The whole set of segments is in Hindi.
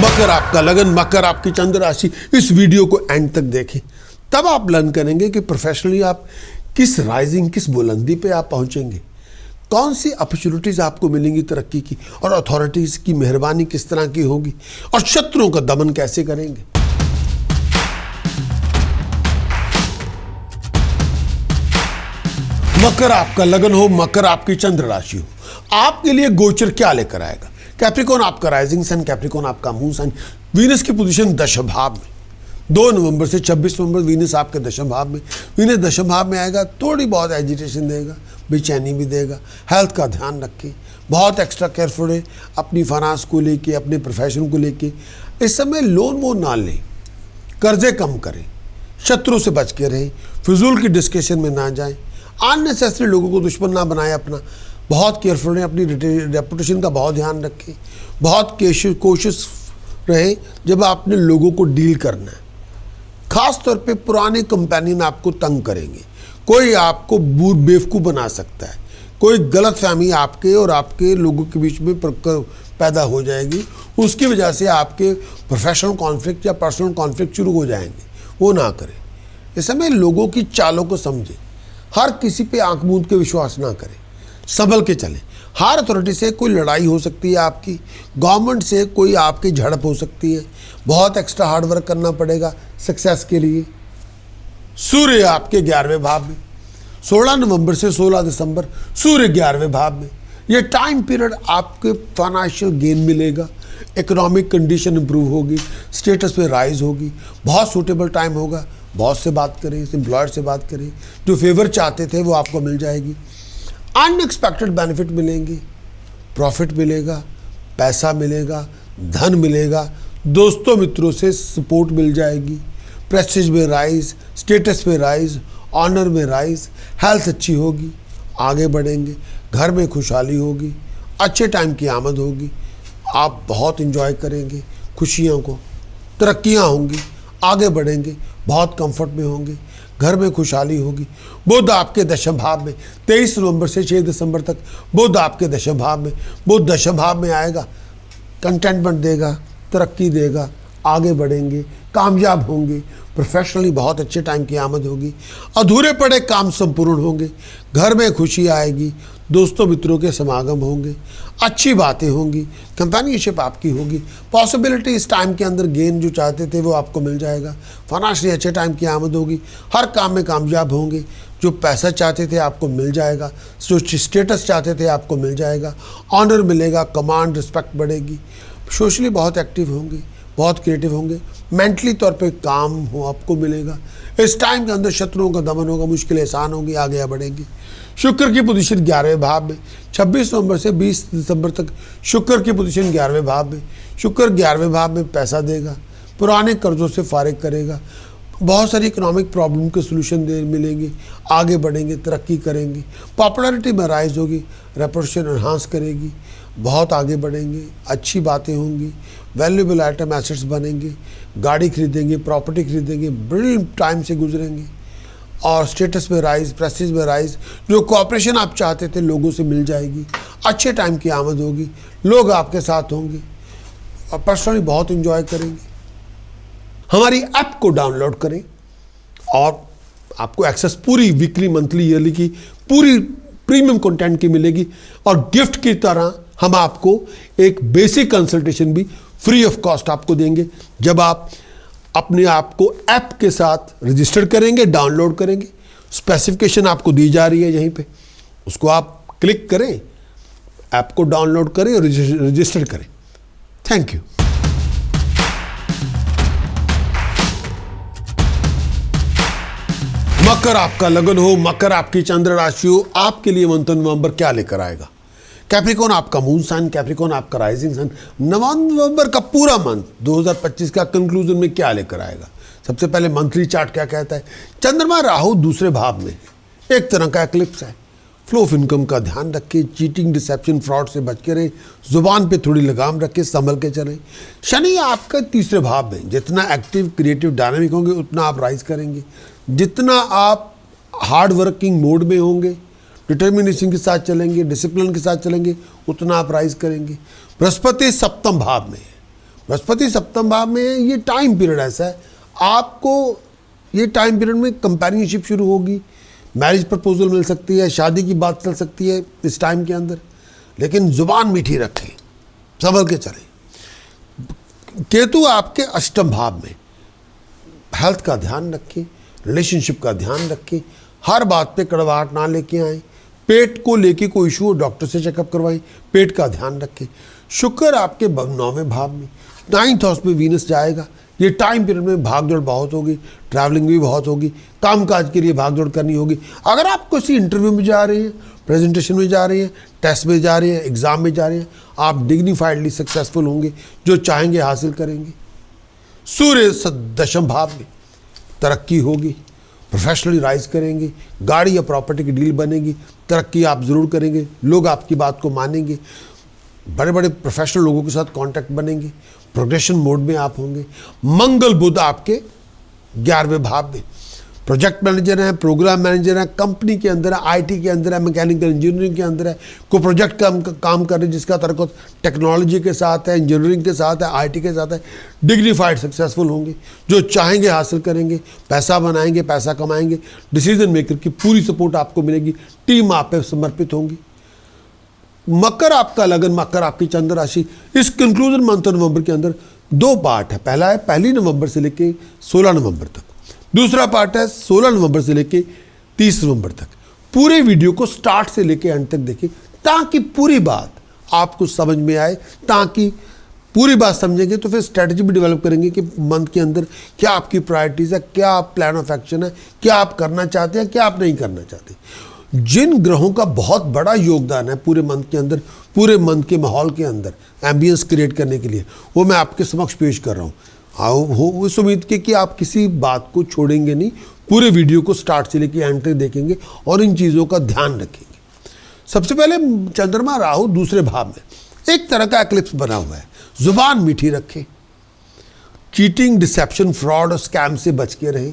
मकर आपका लगन, मकर आपकी चंद्र राशि। इस वीडियो को एंड तक देखें, तब आप लर्न करेंगे कि प्रोफेशनली आप किस राइजिंग, किस बुलंदी पे आप पहुंचेंगे, कौन सी अपॉर्चुनिटीज आपको मिलेंगी तरक्की की, और अथॉरिटीज की मेहरबानी किस तरह की होगी, और शत्रुओं का दमन कैसे करेंगे। मकर आपका लगन हो, मकर आपकी चंद्र राशि हो, आपके लिए गोचर क्या लेकर आएगा। कैप्रिकॉन आपका राइजिंग सन, कैप्रिकॉन आपका मून सन। वीनस की पोजीशन दशम भाव में, 2 नवंबर से 26 नवंबर वीनस आपके दशम भाव में। वीनस दशम भाव में आएगा, थोड़ी बहुत एजिटेशन देगा, बेचैनी भी देगा। हेल्थ का ध्यान रखें, बहुत एक्स्ट्रा केयरफुल है अपनी फाइनेंस को लेके, अपने प्रोफेशन को लेके। इस समय लोन वोन ना लें, कर्जे कम करें, शत्रु से बच के रहें, फिजूल की डिस्कशन में ना जाएं, अननेसेसरी लोगों को दुश्मन ना बनाएं अपना। बहुत केयरफुल रहें, अपनी रेपुटेशन का बहुत ध्यान रखें, बहुत कोशिश रहे जब आपने लोगों को डील करना है। खास तौर पे पुराने कंपेनियन आपको तंग करेंगे, कोई आपको बेवकूफ़ बना सकता है, कोई गलत फहमी आपके और आपके लोगों के बीच में पैदा हो जाएगी। उसकी वजह से आपके प्रोफेशनल कॉन्फ्लिक्ट या पर्सनल कॉन्फ्लिक्ट शुरू हो जाएंगे, वो ना करें। इस समय लोगों की चालों को समझें, हर किसी पे आंख मूंद के विश्वास ना करें, संभल के चलें। हर अथॉरिटी से कोई लड़ाई हो सकती है आपकी, गवर्नमेंट से कोई आपकी झड़प हो सकती है, बहुत एक्स्ट्रा हार्ड वर्क करना पड़ेगा सक्सेस के लिए। सूर्य आपके 11वें भाव में, 16 नवंबर से 16 दिसंबर सूर्य 11वें भाव में। ये टाइम पीरियड आपके फाइनेंशियल गेन मिलेगा, इकोनॉमिक कंडीशन इंप्रूव होगी, स्टेटस पे राइज होगी, बहुत सूटेबल टाइम होगा। बॉस से बात करें, एम्प्लॉयर से बात करें, जो फेवर चाहते थे वो आपको मिल जाएगी। अनएक्सपेक्टेड बेनिफिट मिलेंगे, प्रॉफिट मिलेगा, पैसा मिलेगा, धन मिलेगा, दोस्तों मित्रों से सपोर्ट मिल जाएगी, प्रेस्टीज में राइज, स्टेटस में राइज, ऑनर में राइज, हेल्थ अच्छी होगी, आगे बढ़ेंगे, घर में खुशहाली होगी, अच्छे टाइम की आमद होगी, आप बहुत इंजॉय करेंगे खुशियों को, तरक्कियां होंगी, आगे बढ़ेंगे, बहुत कंफर्ट में होंगे, घर में खुशहाली होगी। बुध आपके दशम भाव में, 23 नवंबर से 6 दिसंबर तक बुध आपके दशम भाव में। बुध दशम भाव में आएगा, कंटेंटमेंट देगा, तरक्की देगा, आगे बढ़ेंगे, कामयाब होंगे, प्रोफेशनली बहुत अच्छे टाइम की आमद होगी, अधूरे पड़े काम संपूर्ण होंगे, घर में खुशी आएगी, दोस्तों मित्रों के समागम होंगे, अच्छी बातें होंगी, कंपेनियनशिप आपकी होगी। पॉसिबिलिटी इस टाइम के अंदर गेन जो चाहते थे वो आपको मिल जाएगा, फाइनेंशियली अच्छे टाइम की आमद होगी, हर काम में कामयाब होंगे, जो पैसा चाहते थे आपको मिल जाएगा, जो स्टेटस चाहते थे आपको मिल जाएगा, ऑनर मिलेगा, कमांड रिस्पेक्ट बढ़ेगी, सोशली बहुत एक्टिव होंगे, बहुत क्रिएटिव होंगे, मेंटली तौर पे काम हो आपको मिलेगा। इस टाइम के अंदर शत्रुओं का दमन होगा, मुश्किलें आसान होंगी, आगे बढ़ेंगे। शुक्र की पोजीशन 11वें भाव में, 26 नवंबर से 20 दिसंबर तक शुक्र की पोजीशन 11वें भाव में। शुक्र 11वें भाव में पैसा देगा, पुराने कर्जों से फारिग करेगा, बहुत सारी इकोनॉमिक प्रॉब्लम के सोल्यूशन मिलेंगे, आगे बढ़ेंगे, तरक्की करेंगे, पॉपुलैरिटी में राइज होगी, रेपुटेशन एनहांस करेगी, बहुत आगे बढ़ेंगे, अच्छी बातें होंगी, वैल्यूएबल आइटम एसेट्स बनेंगे, गाड़ी खरीदेंगे, प्रॉपर्टी खरीदेंगे, ब्रिलियंट टाइम से गुजरेंगे, और स्टेटस में राइज, प्रेस्टीज में राइज, जो कोऑपरेशन आप चाहते थे लोगों से मिल जाएगी, अच्छे टाइम की आमद होगी, लोग आपके साथ होंगे, और पर्सनली बहुत इंजॉय करेंगे। हमारी ऐप को डाउनलोड करें और आपको एक्सेस पूरी वीकली, मंथली, ईयरली की पूरी प्रीमियम कंटेंट की मिलेगी, और गिफ्ट की तरह हम आपको एक बेसिक कंसल्टेशन भी फ्री ऑफ कॉस्ट आपको देंगे जब आप अपने आप को ऐप के साथ रजिस्टर करेंगे, डाउनलोड करेंगे। स्पेसिफिकेशन आपको दी जा रही है यहीं पे, उसको आप क्लिक करें, ऐप को डाउनलोड करें और रजिस्टर करें। Thank you. मकर आपका लगन हो, मकर आपकी चंद्र राशि हो, आपके लिए मंथ नवंबर क्या लेकर आएगा। कैप्रिकॉन आपका मून सन, कैप्रिकॉन आपका राइजिंग सन। नवंबर का पूरा मंथ 2025 का कंक्लूजन में क्या लेकर आएगा। सबसे पहले मंथली चार्ट क्या कहता है। चंद्रमा राहु दूसरे भाव में, एक तरह का एक्लिप्स है। फ्लो ऑफ इनकम का ध्यान रखें, चीटिंग, डिसेप्शन, फ्रॉड से बच के रहें, जुबान पे थोड़ी लगाम रखें, संभल के चलें। शनि आपका तीसरे भाव में, जितना एक्टिव, क्रिएटिव, डायनामिक होंगे उतना आप राइज करेंगे, जितना आप हार्ड वर्किंग मोड में होंगे, डिटर्मिनेशन के साथ चलेंगे, डिसिप्लिन के साथ चलेंगे, उतना आप राइज करेंगे। बृहस्पति सप्तम भाव में है, बृहस्पति सप्तम भाव में है, ये टाइम पीरियड ऐसा है, आपको ये टाइम पीरियड में कंपेनियनशिप शुरू होगी, मैरिज प्रपोजल मिल सकती है, शादी की बात चल सकती है इस टाइम के अंदर, लेकिन जुबान मीठी रखें, संभल के चलें। केतु आपके अष्टम भाव में, हेल्थ का ध्यान रखें, रिलेशनशिप का ध्यान रखें, हर बात पे कड़वाहट ना लेके आएँ, पेट को लेके कोई इशू हो डॉक्टर से चेकअप करवाएं, पेट का ध्यान रखें। शुक्र आपके 9वें भाव में, 9th हाउस में वीनस जाएगा, ये टाइम पीरियड में भागदौड़ बहुत होगी, ट्रैवलिंग भी बहुत होगी, कामकाज के लिए भागदौड़ करनी होगी। अगर आप किसी इंटरव्यू में जा रहे हैं, प्रेजेंटेशन में जा रहे हैं, टेस्ट में जा रहे हैं, एग्जाम में जा रहे हैं, आप डिग्निफाइडली सक्सेसफुल होंगे, जो चाहेंगे हासिल करेंगे। सूर्य दशम भाव में, तरक्की होगी, प्रोफेशनली राइज करेंगे, गाड़ी या प्रॉपर्टी की डील बनेगी, तरक्की आप ज़रूर करेंगे, लोग आपकी बात को मानेंगे, बड़े बड़े प्रोफेशनल लोगों के साथ कांटेक्ट बनेंगे, प्रोग्रेशन मोड में आप होंगे। मंगल बुध आपके 11वें भाव में, प्रोजेक्ट मैनेजर हैं, प्रोग्राम मैनेजर हैं, कंपनी के अंदर है, आईटी के अंदर है, मैकेनिकल इंजीनियरिंग के अंदर है, कोई प्रोजेक्ट काम कर रहे हैं जिसका ताल्लुक टेक्नोलॉजी के साथ है, इंजीनियरिंग के साथ है, आईटी के साथ है, डिग्निफाइड सक्सेसफुल होंगे, जो चाहेंगे हासिल करेंगे, पैसा बनाएंगे, पैसा कमाएंगे, डिसीजन मेकर की पूरी सपोर्ट आपको मिलेगी, टीम आप पे समर्पित होंगी। मकर आपका लगन, मकर आपकी चंद्र राशि, इस कंक्लूजन मंथ नवंबर के अंदर 2 पार्ट है। पहला है 1 नवंबर से लेके 16 नवंबर तक, दूसरा पार्ट है 16 नवंबर से लेके 30 नवंबर तक। पूरे वीडियो को स्टार्ट से लेके एंड तक देखिए, ताकि पूरी बात आपको समझ में आए, ताकि पूरी बात समझेंगे तो फिर स्ट्रेटजी भी डेवलप करेंगे कि मंथ के अंदर क्या आपकी प्रायोरिटीज़ है, क्या आप प्लान ऑफ एक्शन है, क्या आप करना चाहते हैं, क्या आप नहीं करना चाहते। जिन ग्रहों का बहुत बड़ा योगदान है पूरे मंथ के अंदर, पूरे मंथ के माहौल के अंदर एम्बियंस क्रिएट करने के लिए, वो मैं आपके समक्ष पेश कर रहा हूँ। हो इस उम्मीद के कि आप किसी बात को छोड़ेंगे नहीं, पूरे वीडियो को स्टार्ट से लेकर एंड तक देखेंगे और इन चीज़ों का ध्यान रखेंगे। सबसे पहले चंद्रमा राहु दूसरे भाव में, एक तरह का एक्लिप्स बना हुआ है, जुबान मीठी रखें, चीटिंग, डिसेप्शन, फ्रॉड और स्कैम से बच के रहें।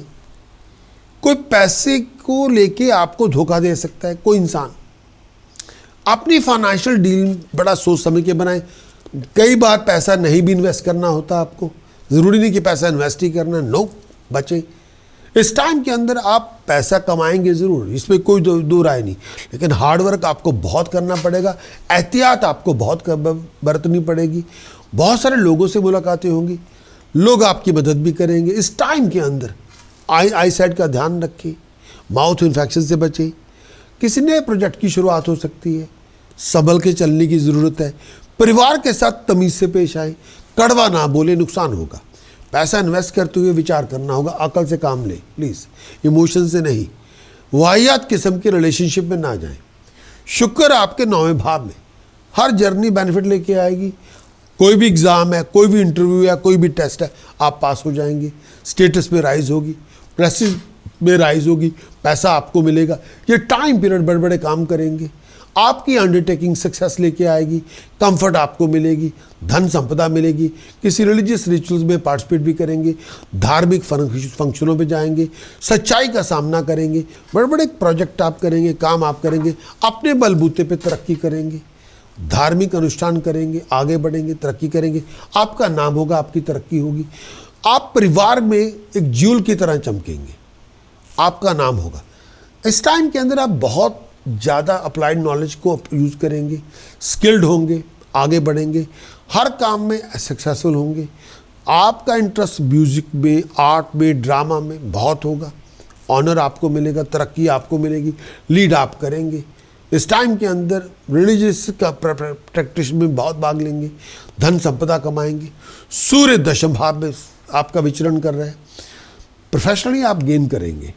कोई पैसे को लेके आपको धोखा दे सकता है, कोई इंसान। अपनी फाइनेंशियल डील बड़ा सोच समझ के बनाएं। कई बार पैसा नहीं भी इन्वेस्ट करना होता आपको, ज़रूरी नहीं कि पैसा इन्वेस्ट ही करना, नो, बचें। इस टाइम के अंदर आप पैसा कमाएंगे ज़रूर, इसमें कोई दो राय नहीं, लेकिन हार्डवर्क आपको बहुत करना पड़ेगा, एहतियात आपको बहुत बरतनी पड़ेगी। बहुत सारे लोगों से मुलाकातें होंगी, लोग आपकी मदद भी करेंगे। इस टाइम के अंदर आई साइड का ध्यान रखें, माउथ इन्फेक्शन से बचें। किसी नए प्रोजेक्ट की शुरुआत हो सकती है, संभल के चलने की ज़रूरत है। परिवार के साथ तमीज़ से पेश आए, कड़वा ना बोले, नुकसान होगा। पैसा इन्वेस्ट करते हुए विचार करना होगा, अकल से काम लें प्लीज़, इमोशन से नहीं। वाहियात किस्म के रिलेशनशिप में ना जाएं। शुक्र आपके 9वें भाव में, हर जर्नी बेनिफिट लेके आएगी। कोई भी एग्ज़ाम है, कोई भी इंटरव्यू है, कोई भी टेस्ट है, आप पास हो जाएंगे। स्टेटस में राइज होगी, प्रेस्टीज में राइज होगी, पैसा आपको मिलेगा। ये टाइम पीरियड बड़े बड़े काम करेंगे, आपकी अंडरटेकिंग सक्सेस लेके आएगी, कंफर्ट आपको मिलेगी, धन संपदा मिलेगी। किसी रिलीजियस रिचुअल्स में पार्टिसिपेट भी करेंगे, धार्मिक फंक्शनों पे जाएंगे, सच्चाई का सामना करेंगे, बड़े बड़े प्रोजेक्ट आप करेंगे, काम आप करेंगे, अपने बलबूते पे तरक्की करेंगे, धार्मिक अनुष्ठान करेंगे, आगे बढ़ेंगे, तरक्की करेंगे, आपका नाम होगा, आपकी तरक्की होगी। आप परिवार में एक ज्यूल की तरह चमकेंगे, आपका नाम होगा। इस टाइम के अंदर आप बहुत ज़्यादा अप्लाइड नॉलेज को यूज़ करेंगे, स्किल्ड होंगे, आगे बढ़ेंगे, हर काम में सक्सेसफुल होंगे। आपका इंटरेस्ट म्यूज़िक में, आर्ट में, ड्रामा में बहुत होगा। ऑनर आपको मिलेगा, तरक्की आपको मिलेगी, लीड आप करेंगे। इस टाइम के अंदर रिलीजियस का प्रैक्टिस में बहुत भाग लेंगे, धन संपदा कमाएंगे। सूर्य दशम भाव में आपका विचरण कर रहा है। प्रोफेशनली आप गेन करेंगे,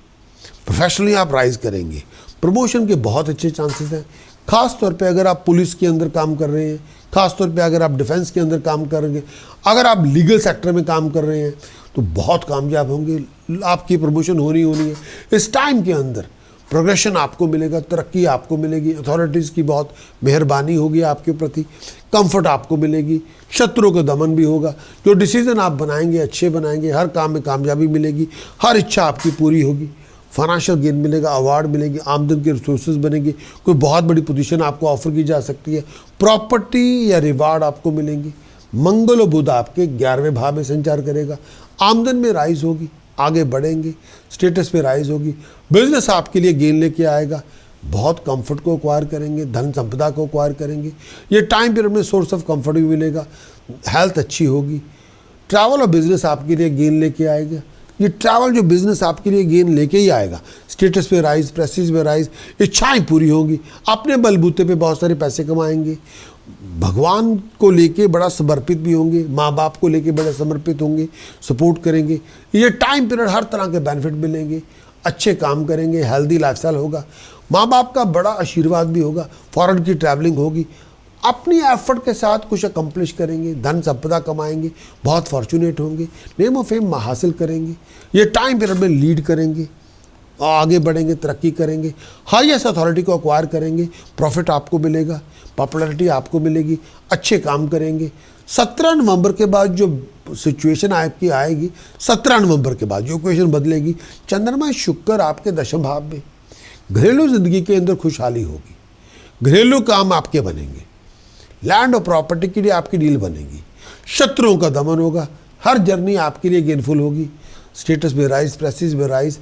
प्रोफेशनली आप राइज करेंगे, प्रमोशन के बहुत अच्छे चांसेस हैं। ख़ास तौर पे अगर आप पुलिस के अंदर काम कर रहे हैं, ख़ास तौर पे अगर आप डिफेंस के अंदर काम करेंगे, अगर आप लीगल सेक्टर में काम कर रहे हैं तो बहुत कामयाब होंगे, आपकी प्रमोशन होनी है। इस टाइम के अंदर प्रोग्रेशन आपको मिलेगा, तरक्की आपको मिलेगी, अथॉरिटीज़ की बहुत मेहरबानी होगी आपके प्रति, कंफर्ट आपको मिलेगी, शत्रुओं का दमन भी होगा। जो डिसीजन आप बनाएंगे अच्छे बनाएंगे, हर काम में कामयाबी मिलेगी, हर इच्छा आपकी पूरी होगी, फाइनेंशियल गेन मिलेगा, अवार्ड मिलेगी, आमदन के रिसोर्सेज बनेंगे, कोई बहुत बड़ी पोजीशन आपको ऑफर की जा सकती है, प्रॉपर्टी या रिवार्ड आपको मिलेंगे, मंगल और बुध आपके 11वें भाव में संचार करेगा। आमदन में राइज होगी, आगे बढ़ेंगे, स्टेटस में राइज होगी। बिजनेस आपके लिए गेन लेके आएगा, बहुत कंफर्ट को एक्वायर करेंगे, धन संपदा को एक्वायर करेंगे। ये टाइम पीरियड में सोर्स ऑफ कंफर्ट भी मिलेगा, हेल्थ अच्छी होगी। ट्रैवल और बिजनेस आपके लिए गेन लेके आएगा। ये ट्रैवल जो बिजनेस आपके लिए गेन लेके ही आएगा। स्टेटस पे राइज, प्रेस्टीज में राइज, इच्छाएं पूरी होंगी। अपने बलबूते पे बहुत सारे पैसे कमाएंगे। भगवान को लेके बड़ा समर्पित भी होंगे, माँ बाप को लेके बड़े समर्पित होंगे, सपोर्ट करेंगे। ये टाइम पीरियड हर तरह के बेनिफिट मिलेंगे, अच्छे काम करेंगे, हेल्दी लाइफस्टाइल होगा, माँ बाप का बड़ा आशीर्वाद भी होगा, फॉरेन की ट्रैवलिंग होगी। अपनी एफर्ट के साथ कुछ अकम्प्लिश करेंगे, धन संपदा कमाएंगे, बहुत फॉर्चुनेट होंगे, नेम ऑफ फेम हासिल करेंगे। ये टाइम पीरियड में लीड करेंगे, आगे बढ़ेंगे, तरक्की करेंगे, हाईएस्ट अथॉरिटी को एक्वायर करेंगे, प्रॉफिट आपको मिलेगा, पॉपुलैरिटी आपको मिलेगी, अच्छे काम करेंगे। 17 नवंबर के बाद जो सिचुएशन आपकी आएगी, 17 नवंबर के बाद जो इक्वेशन बदलेगी, चंद्रमा शुक्र आपके दशम भाव में, घरेलू जिंदगी के अंदर खुशहाली होगी, घरेलू काम आपके बनेंगे, लैंड और प्रॉपर्टी के लिए आपकी डील बनेगी, शत्रुओं का दमन होगा, हर जर्नी आपके लिए गेनफुल होगी, स्टेटस में राइज, प्रेस्टीज में राइज,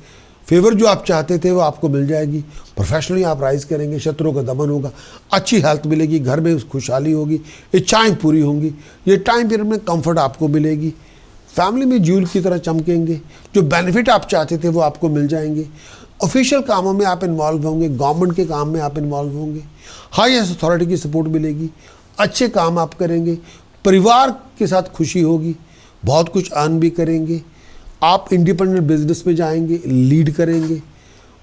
फेवर जो आप चाहते थे वो आपको मिल जाएगी, प्रोफेशनली आप राइज करेंगे, शत्रुओं का दमन होगा, अच्छी हेल्थ मिलेगी, घर में खुशहाली होगी, इच्छाएं पूरी होंगी। ये टाइम पीरियड में कंफर्ट आपको मिलेगी, फैमिली में जूल की तरह चमकेंगे, जो बेनिफिट आप चाहते थे वो आपको मिल जाएंगे। ऑफिशियल कामों में आप इन्वॉल्व होंगे, गवर्नमेंट के काम में आप इन्वॉल्व होंगे, हाईएस्ट अथॉरिटी की सपोर्ट मिलेगी, अच्छे काम आप करेंगे, परिवार के साथ खुशी होगी, बहुत कुछ अर्न भी करेंगे, आप इंडिपेंडेंट बिजनेस में जाएंगे, लीड करेंगे,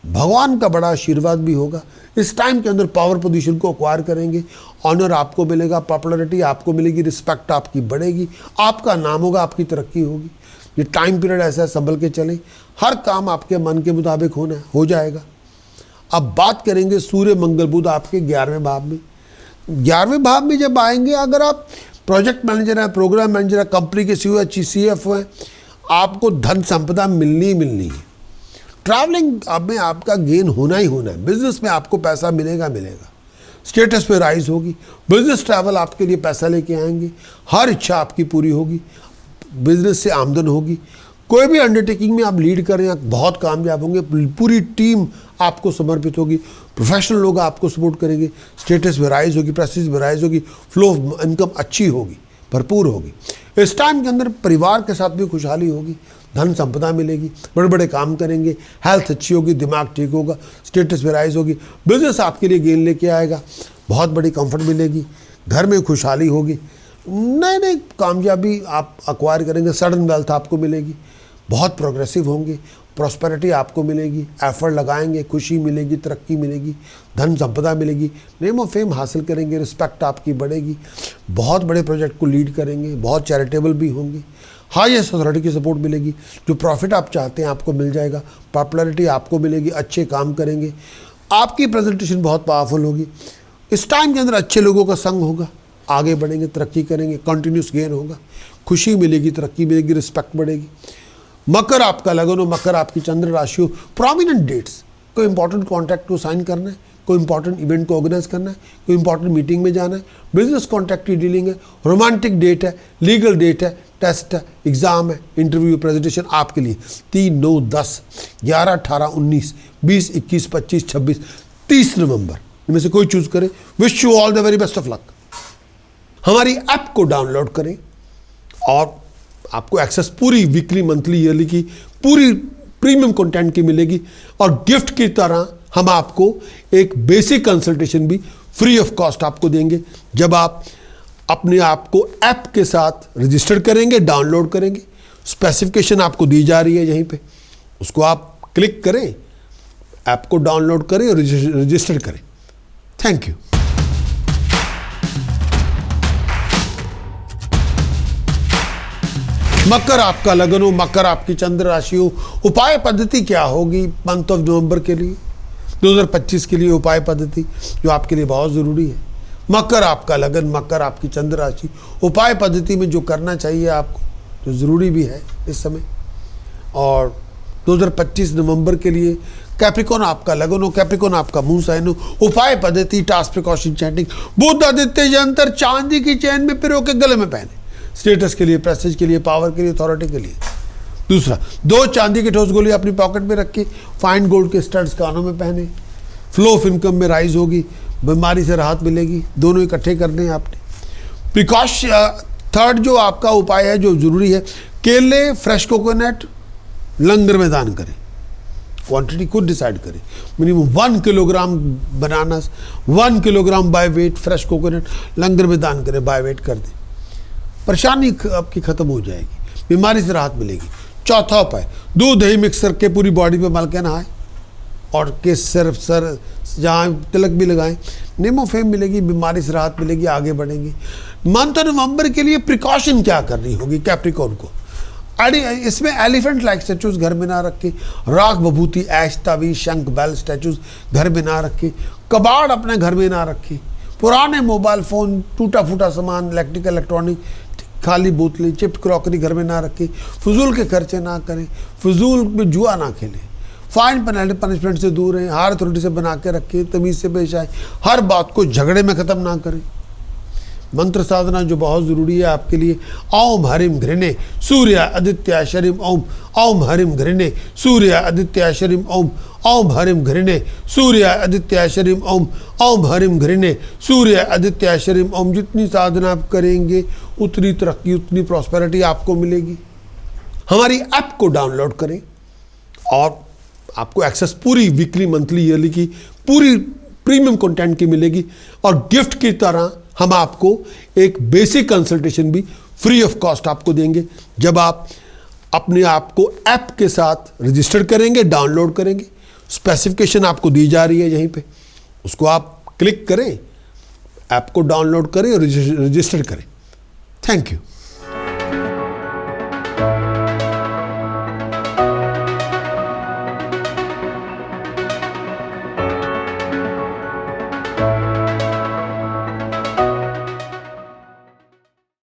भगवान का बड़ा आशीर्वाद भी होगा। इस टाइम के अंदर पावर पोजीशन को एक्वायर करेंगे, ऑनर आपको मिलेगा, पॉपुलैरिटी आपको मिलेगी, रिस्पेक्ट आपकी बढ़ेगी, आपका नाम होगा, आपकी तरक्की होगी। ये टाइम पीरियड ऐसा संभल के चले, हर काम आपके मन के मुताबिक होना हो जाएगा। अब बात करेंगे सूर्य मंगल बुध आपके 11वें भाव में। 11वें भाव में जब आएंगे, अगर आप प्रोजेक्ट मैनेजर हैं, प्रोग्राम मैनेजर हैं, कंपनी के सीईओ हैं, CFO हैं, आपको धन संपदा मिलनी ही मिलनी है। ट्रैवलिंग अब में आपका गेन होना ही होना है, बिजनेस में आपको पैसा मिलेगा मिलेगा, स्टेटस पे राइज होगी, बिजनेस ट्रैवल आपके लिए पैसा लेके आएंगे, हर इच्छा आपकी पूरी होगी, बिजनेस से आमदन होगी। कोई भी अंडरटेकिंग में आप लीड करें, आप बहुत कामयाब होंगे, पूरी टीम आपको समर्पित होगी, प्रोफेशनल लोग आपको सपोर्ट करेंगे, स्टेटस में राइज होगी, प्रेस्टीज में राइज होगी, फ्लो ऑफ इनकम अच्छी होगी, भरपूर होगी। इस टाइम के अंदर परिवार के साथ भी खुशहाली होगी, धन संपदा मिलेगी, बड़े बड़े काम करेंगे, हेल्थ अच्छी होगी, दिमाग ठीक होगा, स्टेटस में राइज होगी, बिजनेस आपके लिए गेन लेके आएगा, बहुत बड़ी कंफर्ट मिलेगी, घर में खुशहाली होगी, नए नए कामयाबी आप एक्वायर करेंगे, सडन वेल्थ आपको मिलेगी, बहुत प्रोग्रेसिव होंगे, प्रॉस्पेरिटी आपको मिलेगी, एफर्ट लगाएंगे, खुशी मिलेगी, तरक्की मिलेगी, धन संपदा मिलेगी, नेम ऑफ फेम हासिल करेंगे, रिस्पेक्ट आपकी बढ़ेगी, बहुत बड़े प्रोजेक्ट को लीड करेंगे, बहुत चैरिटेबल भी होंगे, हाईएस्ट अथॉरिटी की सपोर्ट मिलेगी, जो प्रॉफिट आप चाहते हैं आपको मिल जाएगा, पॉपुलैरिटी आपको मिलेगी, अच्छे काम करेंगे, आपकी प्रेजेंटेशन बहुत पावरफुल होगी। इस टाइम के अंदर अच्छे लोगों का संग होगा, आगे बढ़ेंगे, तरक्की करेंगे, कंटिन्यूस गेन होगा, खुशी मिलेगी, तरक्की मिलेगी, रिस्पेक्ट बढ़ेगी। मकर आपका लगन हो, मकर आपकी चंद्र राशि हो, प्रोमिनेंट डेट्स, कोई इंपॉर्टेंट कॉन्ट्रैक्ट को साइन करना है, कोई इंपॉर्टेंट इवेंट को ऑर्गेनाइज करना है, कोई इंपॉर्टेंट मीटिंग में जाना है, बिजनेस कॉन्ट्रैक्ट की डीलिंग है, रोमांटिक डेट है, लीगल डेट है, टेस्ट है, एग्जाम है, इंटरव्यू, प्रेजेंटेशन आपके लिए 3, 9, 10, 11, 18, 19, 20, 21, 25, 26, 30 नवंबर इनमें से कोई चूज करें। Wish you all the very best of luck. हमारी ऐप को डाउनलोड करें और आपको एक्सेस पूरी वीकली, मंथली, ईयरली की पूरी प्रीमियम कंटेंट की मिलेगी, और गिफ्ट की तरह हम आपको एक बेसिक कंसल्टेशन भी फ्री ऑफ कॉस्ट आपको देंगे जब आप अपने आप को ऐप के साथ रजिस्टर करेंगे, डाउनलोड करेंगे। स्पेसिफिकेशन आपको दी जा रही है यहीं पे, उसको आप क्लिक करें, ऐप को डाउनलोड करें और रजिस्टर करें। Thank you. मकर आपका लगन हो, मकर आपकी चंद्र राशि हो, उपाय पद्धति क्या होगी मंथ ऑफ नवंबर के लिए, 2025 के लिए उपाय पद्धति जो आपके लिए बहुत ज़रूरी है। मकर आपका लगन, मकर आपकी चंद्र राशि, उपाय पद्धति में जो करना चाहिए आपको, जो ज़रूरी भी है इस समय, और 2025 नवंबर के लिए कैप्रिकॉन आपका लगन हो, कैप्रिकॉन आपका मून साइन हो, उपाय पद्धति, टास्क, प्रिकॉशन, चैंटिंग, बुध आदित्य यंत्र चांदी की चैन में पिरो के गले में पहने, स्टेटस के लिए, प्रेस्टीज के लिए, पावर के लिए, अथॉरिटी के लिए। दूसरा, 2 चांदी के ठोस गोली अपनी पॉकेट में रखी, फाइन गोल्ड के स्टड्स कानों में पहने, फ्लो ऑफ इनकम में राइज होगी, बीमारी से राहत मिलेगी। दोनों इकट्ठे करने हैं आपने। प्रिकॉशन, थर्ड जो आपका उपाय है जो जरूरी है, केले, फ्रेश कोकोनट लंगर में दान करें। क्वांटिटी खुद डिसाइड करें। Minimum 1 kilogram banana, 1 kilogram by weight fresh coconut लंगर में दान करें, बाय वेट कर दें। परेशानी आपकी खत्म हो जाएगी, बीमारी से राहत मिलेगी। चौथा उपाय, दूध दही मिक्स करके पूरी बॉडी पे मल के नहाएं और केस सर जहाँ तिलक भी लगाएं, नेमोफेम मिलेगी, बीमारी से राहत मिलेगी, आगे बढ़ेंगे। मंथ नवंबर के लिए प्रिकॉशन क्या करनी होगी कैप्रिकॉर्न को? इसमें एलिफेंट लाइक स्टैचूज घर में ना रखें, राख विभूति, ऐश तावीज, शंख बैल स्टैचूज घर में ना रखें, कबाड़ अपने घर में ना रखें, पुराने मोबाइल फ़ोन, टूटा फूटा सामान, इलेक्ट्रिकल इलेक्ट्रॉनिक, खाली बोतलें, चिप्ट क्रॉकरी घर में ना रखें, फजूल के खर्चे ना करें, फजूल में जुआ ना खेलें, फाइन पेनल्टी पनिशमेंट से दूर रहें, हायर अथॉरिटी से बना के रखें, तमीज़ से पेश आए, हर बात को झगड़े में ख़त्म ना करें। मंत्र साधना जो बहुत ज़रूरी है आपके लिए, ओम हरिम घृणे सूर्य आदित्य शरीम ओम, ओम हरिम घृणे सूर्य आदित्य शरीम ओम, ओम हरिम घृणे सूर्य आदित्य शरीम ओम, ओम हरिम घृणे सूर्य आदित्य शरीम ओम। जितनी साधना आप करेंगे उतनी तरक्की, उतनी प्रॉस्पेरिटी आपको मिलेगी। हमारी ऐप को डाउनलोड करें और आपको एक्सेस पूरी वीकली, मंथली, ईयरली की पूरी प्रीमियम कंटेंट की मिलेगी। और गिफ्ट की तरह हम आपको एक बेसिक कंसल्टेशन भी फ्री ऑफ कॉस्ट आपको देंगे जब आप अपने आप को ऐप के साथ रजिस्टर करेंगे, डाउनलोड करेंगे। स्पेसिफिकेशन आपको दी जा रही है यहीं पे, उसको आप क्लिक करें, ऐप को डाउनलोड करें और रजिस्टर करें। Thank you.